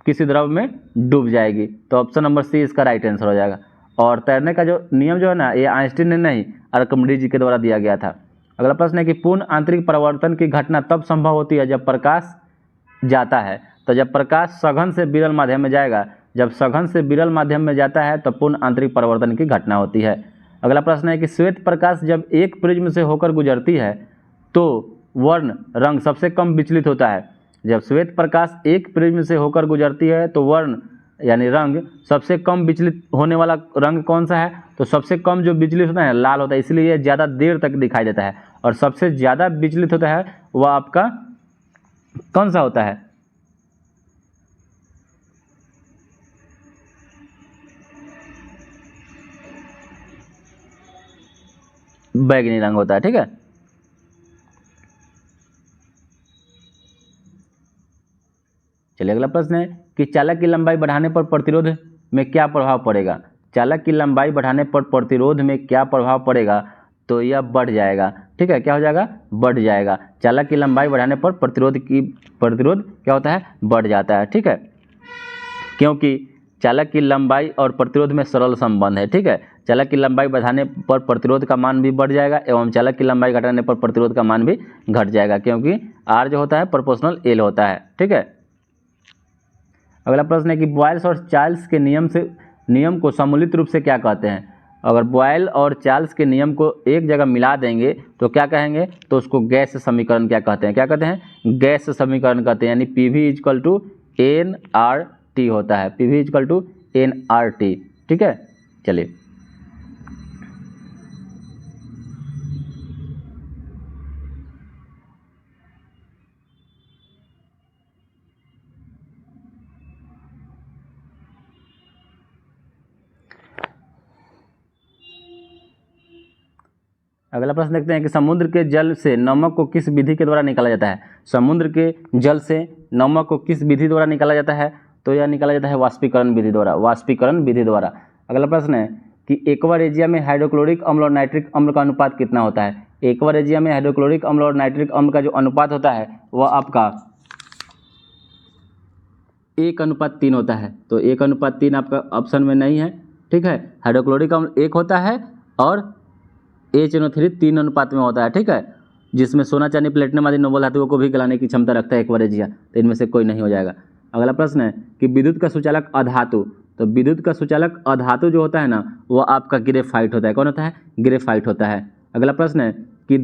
किसी द्रव्य में डूब जाएगी। तो ऑप्शन नंबर सी इसका राइट आंसर हो जाएगा। और तैरने का जो नियम जो है ना, ये आइंस्टीन ने नहीं, आर्किमिडीज जी के द्वारा दिया गया था। अगला प्रश्न है कि पूर्ण आंतरिक परावर्तन की घटना तब संभव होती है जब प्रकाश जाता है। तो जब प्रकाश सघन से विरल माध्यम में जाएगा, जब सघन से विरल माध्यम में जाता है तो पूर्ण आंतरिक परावर्तन की घटना होती है। अगला प्रश्न है कि श्वेत प्रकाश जब एक प्रिज्म से होकर गुजरती है तो वर्ण रंग सबसे कम विचलित होता है। जब श्वेत प्रकाश एक प्रिज्म से होकर गुजरती है तो वर्ण यानी रंग सबसे कम विचलित होने वाला रंग कौन सा है, तो सबसे कम जो विचलित होता है लाल होता है, इसलिए यह ज़्यादा देर तक दिखाई देता है। और सबसे ज़्यादा विचलित होता है वह आपका कौन सा होता है, बैगनी रंग होता है, ठीक है। चलिए अगला प्रश्न है कि चालक की लंबाई बढ़ाने पर प्रतिरोध में क्या प्रभाव पड़ेगा। चालक की लंबाई बढ़ाने पर प्रतिरोध में क्या प्रभाव पड़ेगा, तो यह बढ़ जाएगा, ठीक है। क्या हो जाएगा, बढ़ जाएगा। चालक की लंबाई बढ़ाने पर प्रतिरोध क्या होता है, बढ़ जाता है, ठीक है। क्योंकि चालक की लंबाई और प्रतिरोध में सरल संबंध है। ठीक है, चालक की लंबाई बढ़ाने पर प्रतिरोध का मान भी बढ़ जाएगा एवं चालक की लंबाई घटाने पर प्रतिरोध का मान भी घट जाएगा, क्योंकि आर जो होता है प्रोपोर्शनल एल होता है। ठीक है, अगला प्रश्न है कि बॉयल्स और चार्ल्स के नियम को सम्मिलित रूप से क्या कहते हैं। अगर बॉयल और चार्ल्स के नियम को एक जगह मिला देंगे तो क्या कहेंगे, तो उसको गैस समीकरण क्या कहते हैं, क्या कहते हैं, गैस समीकरण कहते हैं। यानी PV इक्वल टू NRT होता है, PV इक्वल टू NRT। ठीक है, चलिए अगला प्रश्न देखते हैं कि समुद्र के जल से नमक को किस विधि के द्वारा निकाला जाता है। समुद्र के जल से नमक को किस विधि द्वारा निकाला जाता है, तो यह निकाला जाता है वाष्पीकरण विधि द्वारा, वाष्पीकरण विधि द्वारा। अगला प्रश्न है कि एक्वा रेजिया में हाइड्रोक्लोरिक अम्ल और नाइट्रिक अम्ल का अनुपात कितना होता है। एक्वा रेजिया में हाइड्रोक्लोरिक अम्ल और नाइट्रिक अम्ल का जो अनुपात होता है वह आपका 1:3 होता है। तो 1:3 आपका ऑप्शन में नहीं है। ठीक है, हाइड्रोक्लोरिक अम्ल 1 होता है और HNO3 3 अनुपात में होता है। ठीक है, जिसमें सोना चांदी प्लेटिनम आदि नोबल धातुओं को भी गलाने की क्षमता रखता है एक्वा रेजिया, तो इनमें से कोई नहीं हो जाएगा। अगला प्रश्न है कि विद्युत का सुचालक अधातु, तो विद्युत का सुचालक अधातु जो होता है ना वह आपका ग्रेफाइट होता है। कौन होता है, ग्रेफाइट होता है। अगला प्रश्न है कि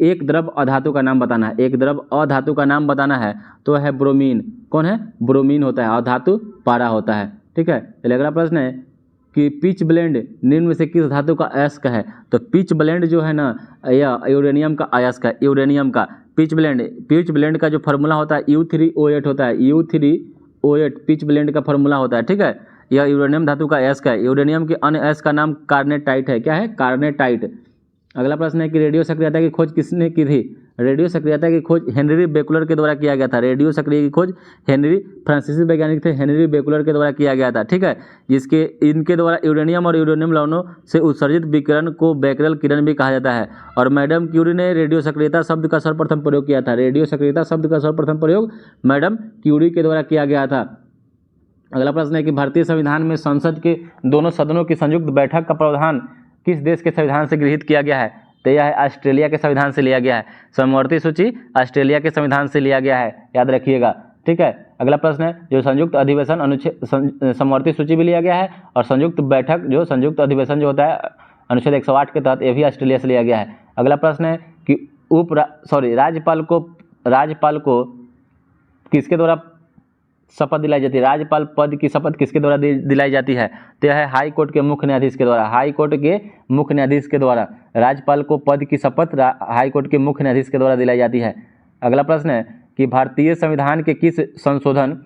एक द्रव अधातु का नाम बताना है, एक द्रव अधातु का नाम बताना है तो है ब्रोमीन। कौन है, ब्रोमीन होता है। अधातु पारा होता है। ठीक है, चलिए अगला प्रश्न है कि पिच ब्लेंड निम्न में से किस धातु का अयस्क है। तो पिच ब्लेंड जो है ना यह यूरेनियम का अयस्क है, यूरेनियम का। पिच ब्लेंड का जो फार्मूला होता है U3O8 होता है, U3O8 पिच ब्लेंड का फार्मूला होता है। ठीक है, यह यूरेनियम धातु का अयस्क है। यूरेनियम के अन्य अयस्क का नाम कार्नेटाइट है। क्या है, कार्नेटाइट। अगला प्रश्न है कि रेडियो सक्रियता की खोज किसने की थी। रेडियो सक्रियता की खोज हेनरी बेकुलर के द्वारा किया गया था। रेडियो सक्रिय की खोज फ्रांसीसी वैज्ञानिक थे हेनरी बेकुलर के द्वारा किया गया था। ठीक है, इनके द्वारा यूरेनियम और यूरेनियम लवणों से उत्सर्जित विकिरण को बैकरेल किरण भी कहा जाता है। और मैडम क्यूरी ने रेडियो सक्रियता शब्द का सर्वप्रथम प्रयोग किया था। रेडियो सक्रियता शब्द का सर्वप्रथम प्रयोग मैडम क्यूरी के द्वारा किया गया था। अगला प्रश्न है कि भारतीय संविधान में संसद के दोनों सदनों की संयुक्त बैठक का प्रावधान किस देश के संविधान से गृहीत किया गया है। तो यह है ऑस्ट्रेलिया के संविधान से लिया गया है। समवर्ती सूची ऑस्ट्रेलिया के संविधान से लिया गया है, याद रखिएगा। ठीक है, अगला प्रश्न है जो संयुक्त अधिवेशन अनुच्छेद समवर्ती सूची भी लिया गया है और संयुक्त बैठक जो संयुक्त अधिवेशन जो होता है अनुच्छेद 108 के तहत ये भी ऑस्ट्रेलिया से लिया गया है। अगला प्रश्न है कि राज्यपाल को किसके द्वारा शपथ दिलाई जाती है। राज्यपाल पद की शपथ किसके द्वारा दिलाई जाती है। तो यह है हाई कोर्ट के मुख्य न्यायाधीश के द्वारा। हाई कोर्ट के मुख्य न्यायाधीश के द्वारा राज्यपाल को पद की शपथ हाई कोर्ट के मुख्य न्यायाधीश के द्वारा दिलाई जाती है। अगला प्रश्न है कि भारतीय संविधान के किस संशोधन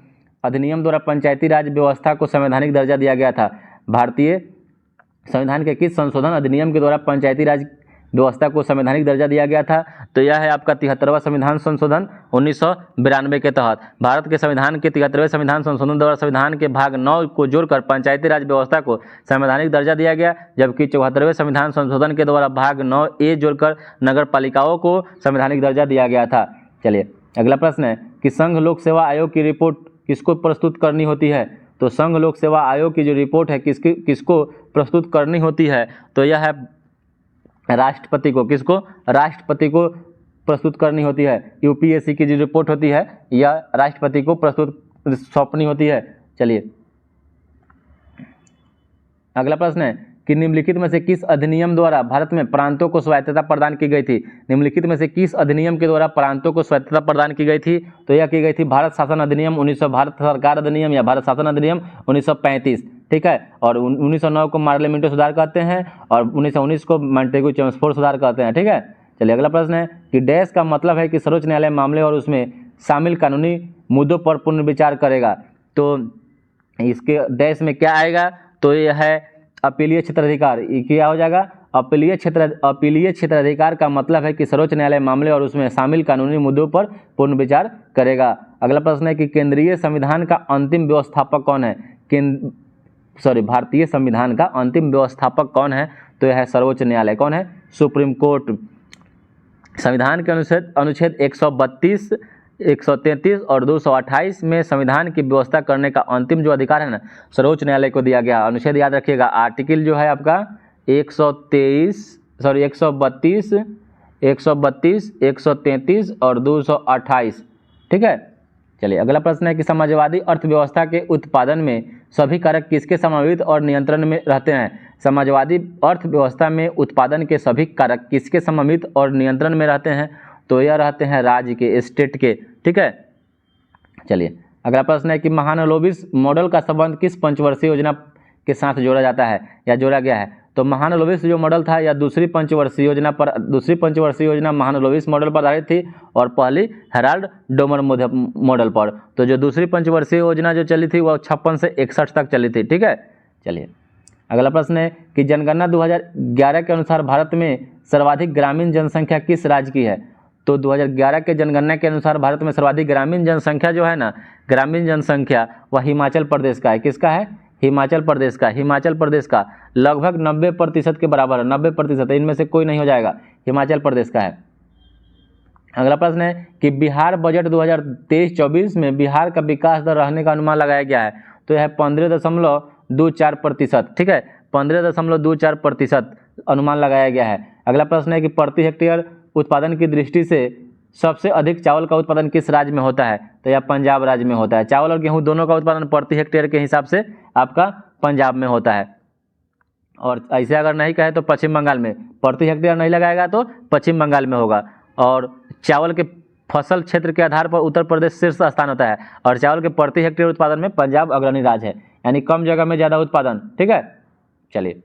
अधिनियम द्वारा पंचायती राज व्यवस्था को संवैधानिक दर्जा दिया गया था। भारतीय संविधान के किस संशोधन अधिनियम के द्वारा पंचायती राज व्यवस्था को संवैधानिक दर्जा दिया गया था। तो यह है आपका 73वां संविधान संशोधन 1992 के तहत। भारत के संविधान के 73वें संविधान संशोधन द्वारा संविधान के भाग 9 को जोड़कर पंचायती राज व्यवस्था को संवैधानिक दर्जा दिया गया, जबकि 74वें संविधान संशोधन के द्वारा भाग 9A जोड़कर नगर पालिकाओं को संवैधानिक दर्जा दिया गया था। चलिए अगला प्रश्न है कि संघ लोक सेवा आयोग की रिपोर्ट किसको प्रस्तुत करनी होती है। तो संघ लोक सेवा आयोग की जो रिपोर्ट है किसको प्रस्तुत करनी होती है। तो यह है राष्ट्रपति को। किसको, राष्ट्रपति को प्रस्तुत करनी होती है। यूपीएससी की जो रिपोर्ट होती है यह राष्ट्रपति को प्रस्तुत सौंपनी होती है। चलिए अगला प्रश्न है कि निम्नलिखित में से किस अधिनियम द्वारा भारत में प्रांतों को स्वायत्तता प्रदान की गई थी। निम्नलिखित में से किस अधिनियम के द्वारा प्रांतों को स्वायत्तता प्रदान की गई थी। तो यह की गई थी भारत शासन अधिनियम 1900, भारत सरकार अधिनियम या भारत शासन अधिनियम 1935। ठीक है, और 1909 को मार्लियामेंटो सुधार कहते हैं और 1919 को मॉन्टेगू चेम्सफोर्ड सुधार कहते हैं। ठीक है, चलिए अगला प्रश्न है कि डैश का मतलब है कि सर्वोच्च न्यायालय मामले और उसमें शामिल कानूनी मुद्दों पर पुनर्विचार करेगा। तो इसके डैश में क्या आएगा। तो यह है अपीलीय क्षेत्राधिकार। ये क्या हो जाएगा, अपीलीय क्षेत्राधिकार का मतलब है कि सर्वोच्च न्यायालय मामले और उसमें शामिल कानूनी मुद्दों पर पुनर्विचार करेगा। अगला प्रश्न है कि केंद्रीय संविधान का अंतिम व्यवस्थापक कौन है। भारतीय संविधान का अंतिम व्यवस्थापक कौन है। तो यह है सर्वोच्च न्यायालय। कौन है, सुप्रीम कोर्ट। संविधान के अनुच्छेद 132 133 और 228 में संविधान की व्यवस्था करने का अंतिम जो अधिकार है ना सर्वोच्च न्यायालय को दिया गया। अनुच्छेद याद रखिएगा, आर्टिकल जो है आपका 132, 132, 133 और 228, ठीक है। चलिए अगला प्रश्न है कि समाजवादी अर्थव्यवस्था के उत्पादन में सभी कारक किसके समावित और नियंत्रण में रहते हैं। समाजवादी अर्थव्यवस्था में उत्पादन के सभी कारक किसके समावित और नियंत्रण में रहते हैं, तो यह रहते हैं राज्य के, स्टेट के, ठीक है। चलिए अगला प्रश्न है कि महालनोबिस मॉडल का संबंध किस पंचवर्षीय योजना के साथ जोड़ा जाता है या जोड़ा गया है। तो महालनोबिस जो मॉडल था या दूसरी पंचवर्षीय योजना महालनोबिस मॉडल पर आधारित थी और पहली हेराल्ड डोमर मॉडल पर। तो जो दूसरी पंचवर्षीय योजना जो चली थी वह 56 से 61 तक चली थी, ठीक है। चलिए अगला प्रश्न है कि जनगणना 2011 के अनुसार भारत में सर्वाधिक ग्रामीण जनसंख्या किस राज्य की है। तो 2011 के जनगणना के अनुसार भारत में सर्वाधिक ग्रामीण जनसंख्या जो है ना, ग्रामीण जनसंख्या वह हिमाचल प्रदेश का है। किसका है? हिमाचल प्रदेश का। हिमाचल प्रदेश का लगभग 90% के बराबर है, 90%, इनमें से कोई नहीं हो जाएगा, हिमाचल प्रदेश का है। अगला प्रश्न है कि बिहार बजट 2023-24 में बिहार का विकास दर रहने का अनुमान लगाया गया है। तो यह 15.24%, ठीक है, 15.24% अनुमान लगाया गया है। अगला प्रश्न है कि प्रति हेक्टेयर उत्पादन की दृष्टि से सबसे अधिक चावल का उत्पादन किस राज्य में होता है। तो यह पंजाब राज्य में होता है। चावल और गेहूं दोनों का उत्पादन प्रति हेक्टेयर के हिसाब से आपका पंजाब में होता है। और ऐसे अगर नहीं कहे तो पश्चिम बंगाल में, प्रति हेक्टेयर नहीं लगाएगा तो पश्चिम बंगाल में होगा। और चावल के फसल क्षेत्र के आधार पर उत्तर प्रदेश शीर्ष स्थान होता है और चावल के प्रति हेक्टेयर उत्पादन में पंजाब अग्रणी राज्य है, यानी कम जगह में ज़्यादा उत्पादन, ठीक है। चलिए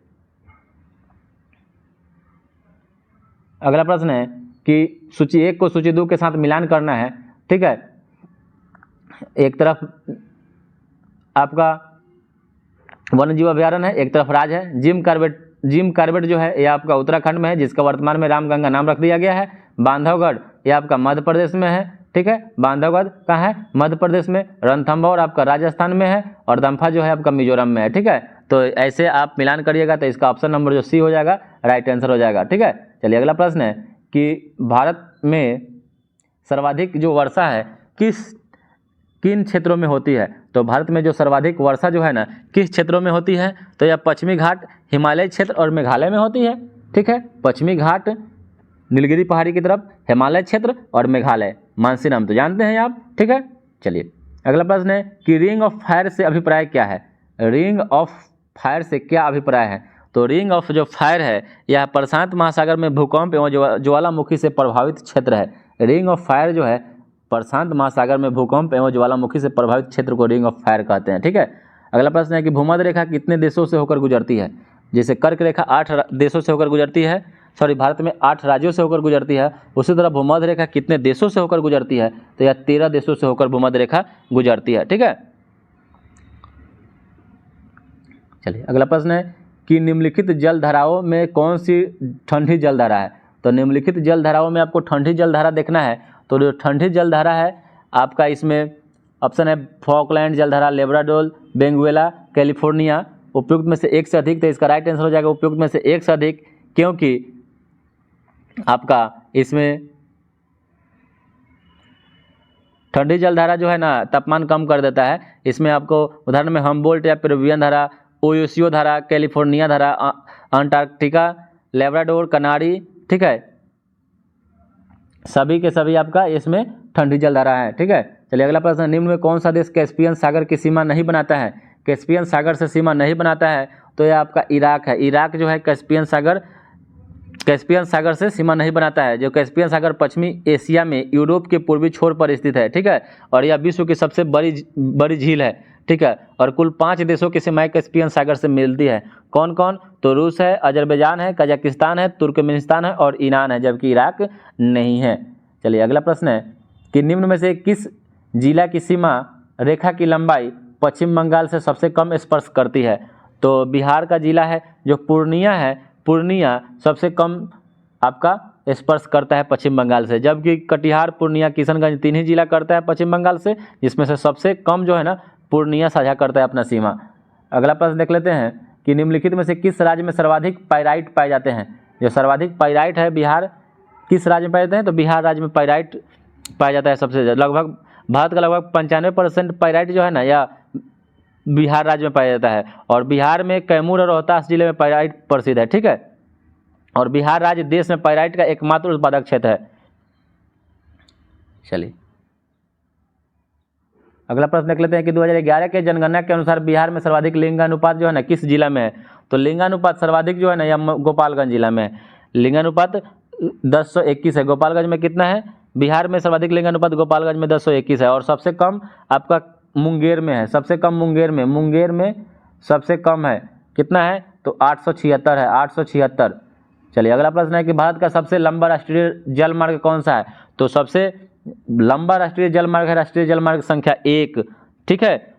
अगला प्रश्न है कि सूची 1 को सूची 2 के साथ मिलान करना है, ठीक है। एक तरफ आपका वन्य जीव अभ्यारण्य है, एक तरफ राज है। जिम कार्बेट जो है यह आपका उत्तराखंड में है, जिसका वर्तमान में रामगंगा नाम रख दिया गया है। बांधवगढ़ यह आपका मध्य प्रदेश में है, ठीक है। बांधवगढ़ कहाँ है? मध्य प्रदेश में। रणथंभौर आपका राजस्थान में है और दम्फा जो है आपका मिजोरम में है, ठीक है। तो ऐसे आप मिलान करिएगा तो इसका ऑप्शन नंबर जो सी हो जाएगा राइट आंसर हो जाएगा, ठीक है। चलिए अगला प्रश्न है कि भारत में सर्वाधिक जो वर्षा है किन क्षेत्रों में होती है। तो भारत में जो सर्वाधिक वर्षा जो है ना किस क्षेत्रों में होती है। तो यह पश्चिमी घाट, हिमालय क्षेत्र और मेघालय में होती है, ठीक है। पश्चिमी घाट, नीलगिरी पहाड़ी की तरफ, हिमालय क्षेत्र और मेघालय। मानसीराम तो जानते हैं आप, ठीक है। चलिए अगला प्रश्न है कि रिंग ऑफ फायर से अभिप्राय क्या है। रिंग ऑफ फायर से क्या अभिप्राय है। तो रिंग ऑफ जो फायर है यह प्रशांत महासागर में भूकंप एवं ज्वालामुखी से प्रभावित क्षेत्र है। रिंग ऑफ फायर जो है प्रशांत महासागर में भूकंप एवं ज्वालामुखी से प्रभावित क्षेत्र को रिंग ऑफ फायर कहते हैं, ठीक है। अगला प्रश्न है कि भूमध्य रेखा कितने देशों से होकर गुजरती है। जैसे कर्क रेखा 8 देशों से होकर गुजरती है, भारत में 8 राज्यों से होकर गुजरती है। उसी तरह भूमध्य रेखा कितने देशों से होकर गुजरती है। तो यह 13 देशों से होकर भूमध्य रेखा गुजरती है, ठीक है। चलिए अगला प्रश्न है कि निम्नलिखित जलधाराओं में कौन सी ठंडी जलधारा है। तो निम्नलिखित जलधाराओं में आपको ठंडी जलधारा देखना है। तो जो ठंडी जलधारा है आपका इसमें ऑप्शन है फॉकलैंड जलधारा, लेब्राडोर, वेनेजुएला, कैलिफोर्निया। उपयुक्त में से एक से अधिक, तो इसका राइट आंसर हो जाएगा उपयुक्त में से एक से अधिक, क्योंकि आपका इसमें ठंडी जलधारा जो है ना तापमान कम कर देता है। इसमें आपको उदाहरण में हम्बोल्ट या पेरुवियन धारा, ओयोसियो धारा, कैलिफोर्निया धारा, अंटार्कटिका, लेब्राडोर, कनारी, ठीक है, सभी के सभी आपका इसमें ठंडी जलधारा है, ठीक है। चलिए अगला प्रश्न, निम्न में कौन सा देश कैस्पियन सागर की सीमा नहीं बनाता है। कैस्पियन सागर से सीमा नहीं बनाता है तो यह आपका इराक है। इराक जो है कैस्पियन सागर से सीमा नहीं बनाता है। जो कैस्पियन सागर पश्चिमी एशिया में यूरोप के पूर्वी छोर पर स्थित है, ठीक है। और यह विश्व की सबसे बड़ी झील है, ठीक है। और कुल 5 देशों की सीमाएं कैस्पियन सागर से मिलती है। कौन कौन? तो रूस है, अजरबैजान है, कजाकिस्तान है, तुर्कमेनिस्तान है और ईरान है, जबकि इराक नहीं है। चलिए अगला प्रश्न है कि निम्न में से किस जिला की सीमा रेखा की लंबाई पश्चिम बंगाल से सबसे कम स्पर्श करती है। तो बिहार का जिला है जो पूर्णिया है। पूर्णिया सबसे कम आपका स्पर्श करता है पश्चिम बंगाल से, जबकि कटिहार, पूर्णिया, किशनगंज 3 ही जिला करता है पश्चिम बंगाल से, जिसमें से सबसे कम जो है ना पूर्णिया साझा करता है अपना सीमा। अगला प्रश्न देख लेते हैं कि निम्नलिखित में से किस राज्य में सर्वाधिक पाइराइट पाए जाते हैं। जो सर्वाधिक पाइराइट है बिहार किस राज्य में पाए जाते हैं। तो बिहार राज्य में पाइराइट पाया जाता है सबसे ज़्यादा, लगभग भारत का लगभग 95% पाइराइट जो है ना, या बिहार राज्य में पाया जाता है। और बिहार में कैमूर और रोहतास जिले में पाइराइट प्रसिद्ध है, ठीक है। और बिहार राज्य देश में पाइराइट का एकमात्र उत्पादक क्षेत्र है। चलिए अगला प्रश्न देख लेते हैं कि 2011 के जनगणना के अनुसार बिहार में सर्वाधिक लिंगानुपात जो है ना किस जिला में है। तो लिंगानुपात सर्वाधिक जो है ना यह गोपालगंज जिला में है। लिंगानुपात 1021 है। गोपालगंज में कितना है? बिहार में सर्वाधिक लिंगानुपात गोपालगंज में 1021 है। और सबसे कम आपका मुंगेर में है, सबसे कम मुंगेर में सबसे कम है, कितना है? तो 876 है, 876। चलिए अगला प्रश्न है कि भारत का सबसे लंबा राष्ट्रीय जल मार्ग कौन सा है। तो सबसे लंबा राष्ट्रीय जल मार्ग है राष्ट्रीय जल मार्ग संख्या 1, ठीक है,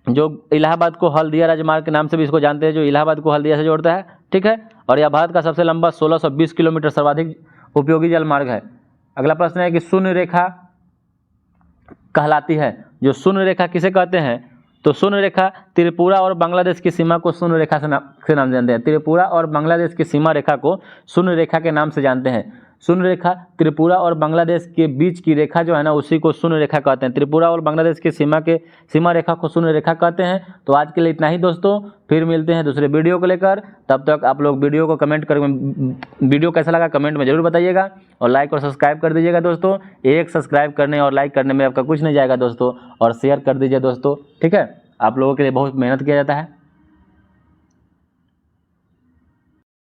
जो इलाहाबाद को हल्दिया राजमार्ग के नाम से भी इसको जानते हैं, जो इलाहाबाद को हल्दिया से जोड़ता है, ठीक है। और यह भारत का सबसे लंबा 1620 किलोमीटर सर्वाधिक उपयोगी जल मार्ग है। अगला प्रश्न है कि शून्य रेखा कहलाती है। जो शून्य रेखा किसे कहते हैं? तो शून्य रेखा त्रिपुरा और बांग्लादेश की सीमा को शून्य रेखा से नाम जानते हैं। त्रिपुरा और बांग्लादेश की सीमा रेखा को शून्य रेखा के नाम से जानते हैं। शून्य रेखा त्रिपुरा और बांग्लादेश के बीच की रेखा जो है ना उसी को शून्य रेखा कहते हैं। त्रिपुरा और बांग्लादेश की सीमा रेखा को शून्य रेखा कहते हैं। तो आज के लिए इतना ही दोस्तों, फिर मिलते हैं दूसरे वीडियो को लेकर। तब तक आप लोग वीडियो को कमेंट कर, वीडियो कैसा लगा कमेंट में जरूर बताइएगा और लाइक और सब्सक्राइब कर दीजिएगा दोस्तों। एक सब्सक्राइब करने और लाइक करने में आपका कुछ नहीं जाएगा दोस्तों, और शेयर कर दीजिए दोस्तों, ठीक है। आप लोगों के लिए बहुत मेहनत किया जाता है।